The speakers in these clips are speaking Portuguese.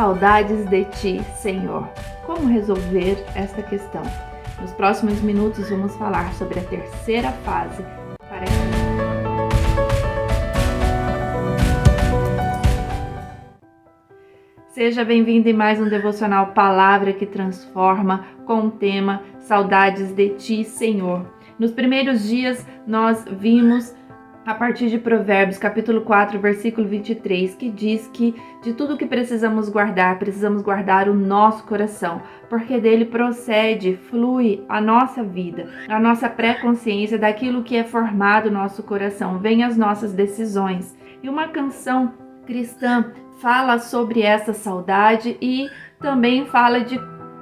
Saudades de ti, Senhor. Como resolver esta questão? Nos próximos minutos vamos falar sobre a terceira fase para Seja bem-vindo em mais um devocional Palavra que Transforma, com o tema Saudades de ti, Senhor. Nos primeiros dias nós vimos a partir de Provérbios, capítulo 4, versículo 23, que diz que de tudo que precisamos guardar o nosso coração, porque dele procede, flui a nossa vida, a nossa pré-consciência daquilo que é formado no nosso coração, vem as nossas decisões. E uma canção cristã fala sobre essa saudade e também fala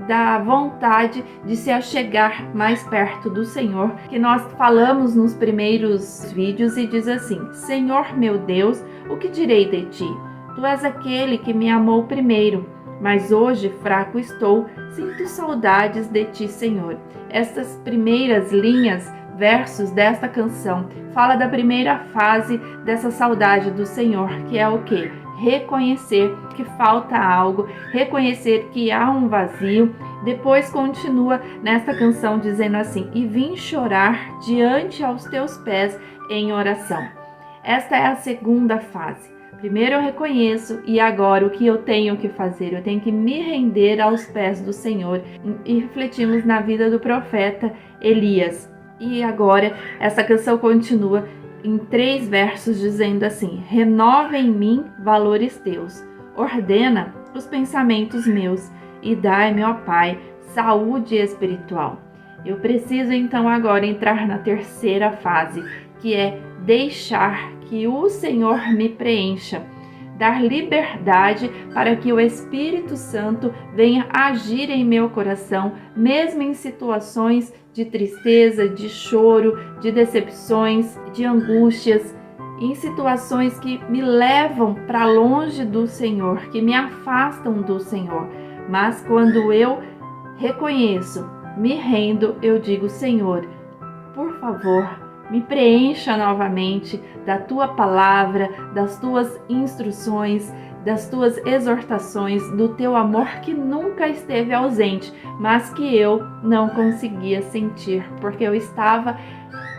da vontade de se achegar mais perto do Senhor, que nós falamos nos primeiros vídeos e diz assim: Senhor meu Deus, o que direi de ti? Tu és aquele que me amou primeiro, mas hoje fraco estou, sinto saudades de ti, Senhor. Estas primeiras linhas, versos desta canção, fala da primeira fase dessa saudade do Senhor, que é o quê? Reconhecer que falta algo, reconhecer que há um vazio. Depois continua nesta canção dizendo assim: e vim chorar diante aos teus pés em oração. Esta é a segunda fase. Primeiro eu reconheço e agora o que eu tenho que fazer? Eu tenho que me render aos pés do Senhor. E refletimos na vida do profeta Elias. E agora essa canção continua em 3 versos dizendo assim: renova em mim valores teus, ordena os pensamentos meus e dai-me, ó Pai, saúde espiritual. Eu preciso então agora entrar na terceira fase, que é deixar que o Senhor me preencha, dar liberdade para que o Espírito Santo venha agir em meu coração, mesmo em situações de tristeza, de choro, de decepções, de angústias, em situações que me levam para longe do Senhor, que me afastam do Senhor. Mas quando eu reconheço, me rendo, eu digo: Senhor, por favor, me preencha novamente da tua palavra, das tuas instruções, das tuas exortações, do teu amor que nunca esteve ausente, mas que eu não conseguia sentir, porque eu estava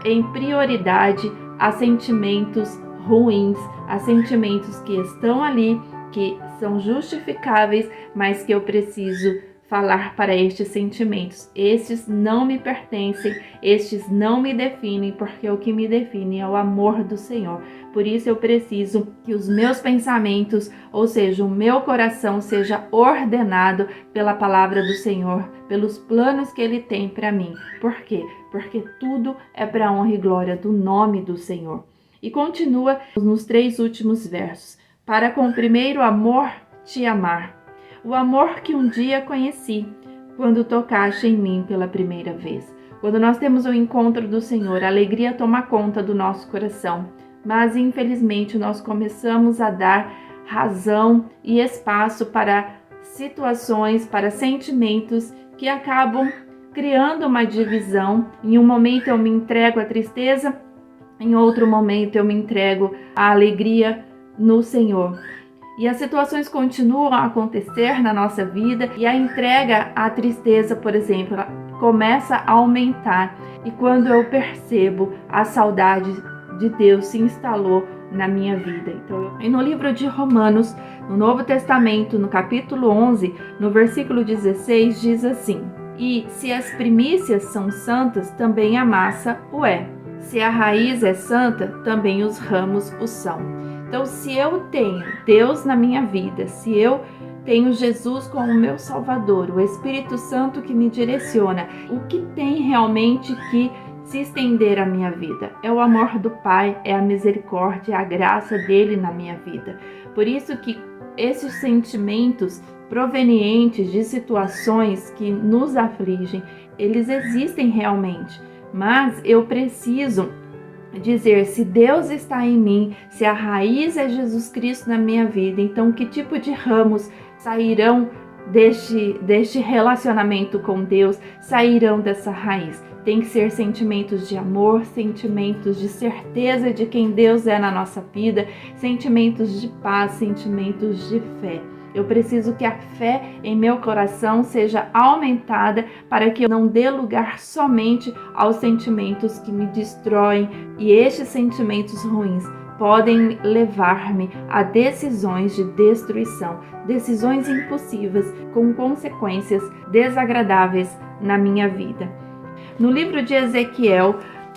em prioridade a sentimentos ruins, a sentimentos que estão ali, que são justificáveis, mas que eu preciso falar para estes sentimentos. Estes não me pertencem, estes não me definem, porque o que me define é o amor do Senhor. Por isso eu preciso que os meus pensamentos, ou seja, o meu coração, seja ordenado pela palavra do Senhor, pelos planos que Ele tem para mim. Por quê? Porque tudo é para a honra e glória do nome do Senhor. E continua nos 3 últimos versos: para com o primeiro amor te amar, o amor que um dia conheci, quando tocaste em mim pela primeira vez. Quando nós temos o encontro do Senhor, a alegria toma conta do nosso coração. Mas, infelizmente, nós começamos a dar razão e espaço para situações, para sentimentos que acabam criando uma divisão. Em um momento eu me entrego à tristeza, em outro momento eu me entrego à alegria no Senhor. E as situações continuam a acontecer na nossa vida e a entrega à tristeza, por exemplo, ela começa a aumentar. E quando eu percebo, a saudade de Deus se instalou na minha vida. E no livro de Romanos, no Novo Testamento, no capítulo 11, no versículo 16, diz assim: e se as primícias são santas, também a massa o é. Se a raiz é santa, também os ramos o são. Então, se eu tenho Deus na minha vida, se eu tenho Jesus como meu Salvador, o Espírito Santo que me direciona, o que tem realmente que se estender à minha vida? É o amor do Pai, é a misericórdia, é a graça dele na minha vida. Por isso que esses sentimentos provenientes de situações que nos afligem, eles existem realmente, mas eu preciso dizer: se Deus está em mim, se a raiz é Jesus Cristo na minha vida, então que tipo de ramos sairão deste relacionamento com Deus, sairão dessa raiz? Tem que ser sentimentos de amor, sentimentos de certeza de quem Deus é na nossa vida, sentimentos de paz, sentimentos de fé. Eu preciso que a fé em meu coração seja aumentada para que eu não dê lugar somente aos sentimentos que me destroem, e estes sentimentos ruins podem levar-me a decisões de destruição, decisões impossíveis com consequências desagradáveis na minha vida. No livro de Ezequiel,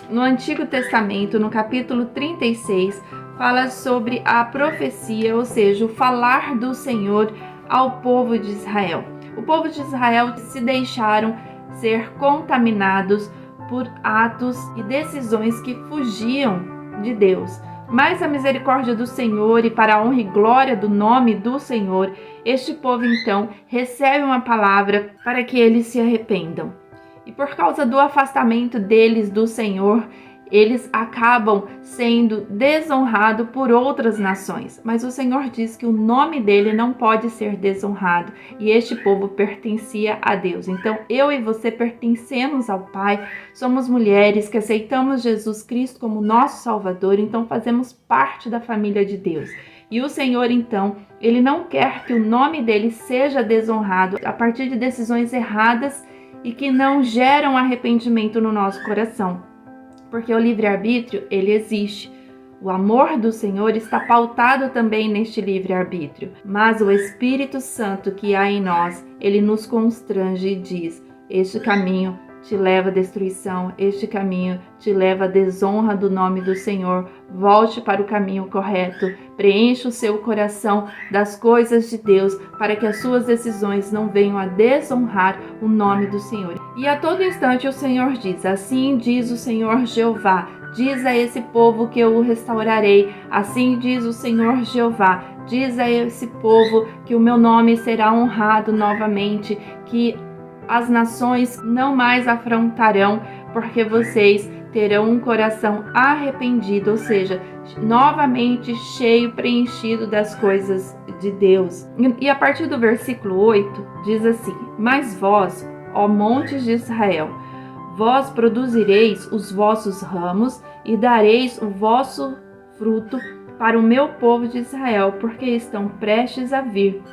no Antigo Testamento, no capítulo 36, fala sobre a profecia, ou seja, o falar do Senhor ao povo de Israel. O povo de Israel se deixaram ser contaminados por atos e decisões que fugiam de Deus. Mas a misericórdia do Senhor e para a honra e glória do nome do Senhor, este povo então recebe uma palavra para que eles se arrependam. E por causa do afastamento deles do Senhor, eles acabam sendo desonrados por outras nações. Mas o Senhor diz que o nome dele não pode ser desonrado, e este povo pertencia a Deus. Então eu e você pertencemos ao Pai, somos mulheres que aceitamos Jesus Cristo como nosso Salvador, então fazemos parte da família de Deus. E o Senhor, então, ele não quer que o nome dele seja desonrado a partir de decisões erradas e que não geram arrependimento no nosso coração. Porque o livre-arbítrio, ele existe. O amor do Senhor está pautado também neste livre-arbítrio. Mas o Espírito Santo que há em nós, ele nos constrange e diz: este caminho te leva à destruição, este caminho te leva à desonra do nome do Senhor. Volte para o caminho correto, preencha o seu coração das coisas de Deus, para que as suas decisões não venham a desonrar o nome do Senhor. E a todo instante o Senhor diz: assim diz o Senhor Jeová, diz a esse povo que eu o restaurarei, assim diz o Senhor Jeová, diz a esse povo que o meu nome será honrado novamente, que as nações não mais afrontarão, porque vocês terão um coração arrependido, ou seja, novamente cheio, preenchido das coisas de Deus. E a partir do versículo 8, diz assim: mas vós, ó montes de Israel, vós produzireis os vossos ramos e dareis o vosso fruto para o meu povo de Israel, porque estão prestes a vir.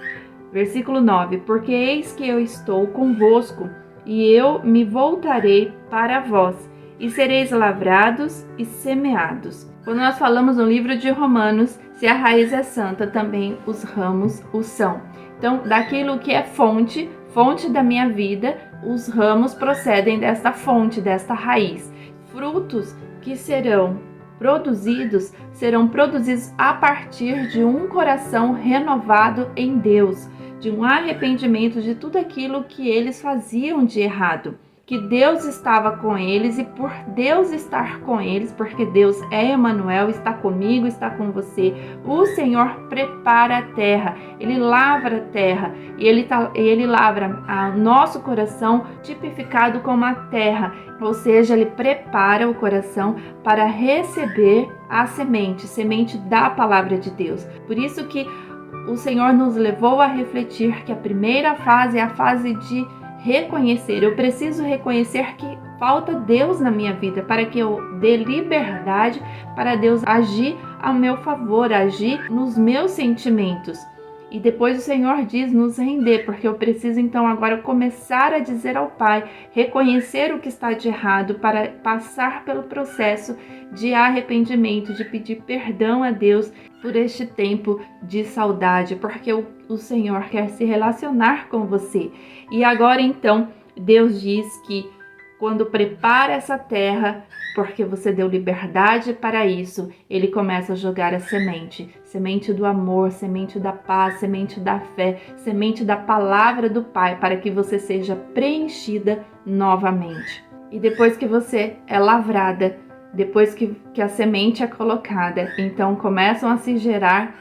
Versículo 9, porque eis que eu estou convosco, e eu me voltarei para vós, e sereis lavrados e semeados. Quando nós falamos no livro de Romanos, se a raiz é santa, também os ramos o são. Então, daquilo que é fonte da minha vida, os ramos procedem desta fonte, desta raiz. Frutos que serão produzidos a partir de um coração renovado em Deus, de um arrependimento de tudo aquilo que eles faziam de errado, que Deus estava com eles, e por Deus estar com eles, porque Deus é Emanuel, está comigo, está com você, o Senhor prepara a terra, Ele lavra a terra, e Ele lavra o nosso coração tipificado como a terra, ou seja, Ele prepara o coração para receber a semente da palavra de Deus. Por isso que o Senhor nos levou a refletir que a primeira fase é a fase de reconhecer. Eu preciso reconhecer que falta Deus na minha vida para que eu dê liberdade para Deus agir a meu favor, agir nos meus sentimentos. E depois o Senhor diz nos render, porque eu preciso então agora começar a dizer ao Pai, reconhecer o que está de errado para passar pelo processo de arrependimento, de pedir perdão a Deus por este tempo de saudade, porque o Senhor quer se relacionar com você. E agora então Deus diz que quando prepara essa terra, porque você deu liberdade para isso, Ele começa a jogar a semente do amor, semente da paz, semente da fé, semente da palavra do Pai, para que você seja preenchida novamente. E depois que você é lavrada, depois que a semente é colocada, então começam a se gerar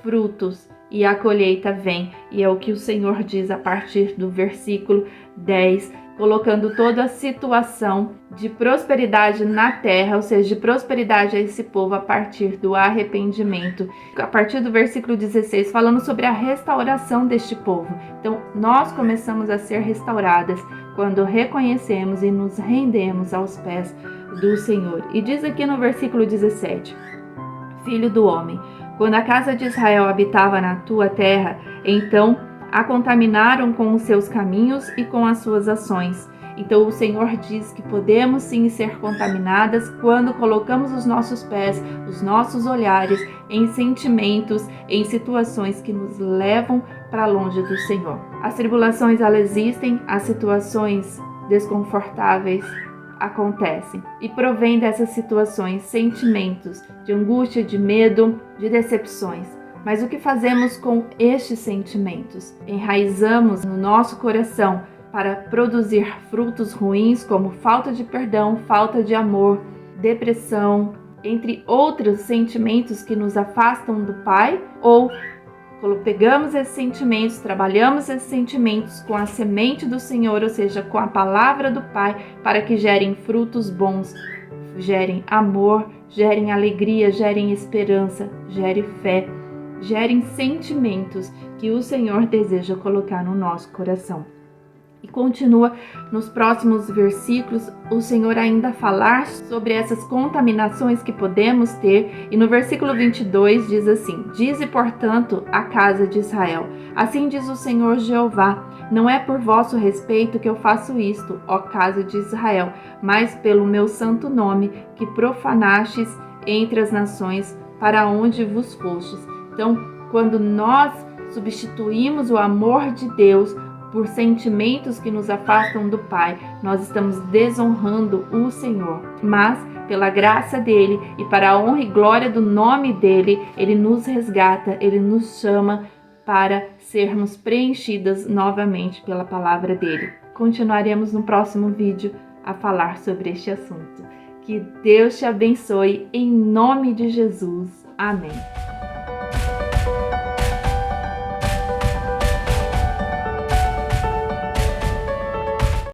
frutos e a colheita vem. E é o que o Senhor diz a partir do versículo 10, colocando toda a situação de prosperidade na terra, ou seja, de prosperidade a esse povo a partir do arrependimento. A partir do versículo 16, falando sobre a restauração deste povo. Então, nós começamos a ser restauradas quando reconhecemos e nos rendemos aos pés do Senhor. E diz aqui no versículo 17: Filho do homem, quando a casa de Israel habitava na tua terra, Então a contaminaram com os seus caminhos e com as suas ações. Então o Senhor diz que podemos sim ser contaminadas quando colocamos os nossos pés, os nossos olhares em sentimentos, em situações que nos levam para longe do Senhor. As tribulações, elas existem, as situações desconfortáveis acontecem e provém dessas situações sentimentos de angústia, de medo, de decepções. Mas o que fazemos com estes sentimentos? Enraizamos no nosso coração para produzir frutos ruins como falta de perdão, falta de amor, depressão, entre outros sentimentos que nos afastam do Pai? Ou pegamos esses sentimentos, trabalhamos esses sentimentos com a semente do Senhor, ou seja, com a palavra do Pai, para que gerem frutos bons, gerem amor, gerem alegria, gerem esperança, gerem fé, gerem sentimentos que o Senhor deseja colocar no nosso coração. E continua nos próximos versículos o Senhor ainda a falar sobre essas contaminações que podemos ter. E no versículo 22 diz assim: Dize, portanto, a casa de Israel: Assim diz o Senhor Jeová: Não é por vosso respeito que eu faço isto, ó casa de Israel, mas pelo meu santo nome que profanastes entre as nações para onde vos fostes. Então, quando nós substituímos o amor de Deus por sentimentos que nos afastam do Pai, nós estamos desonrando o Senhor. Mas, pela graça dele e para a honra e glória do nome dele, ele nos resgata, ele nos chama para sermos preenchidas novamente pela palavra dele. Continuaremos no próximo vídeo a falar sobre este assunto. Que Deus te abençoe em nome de Jesus. Amém.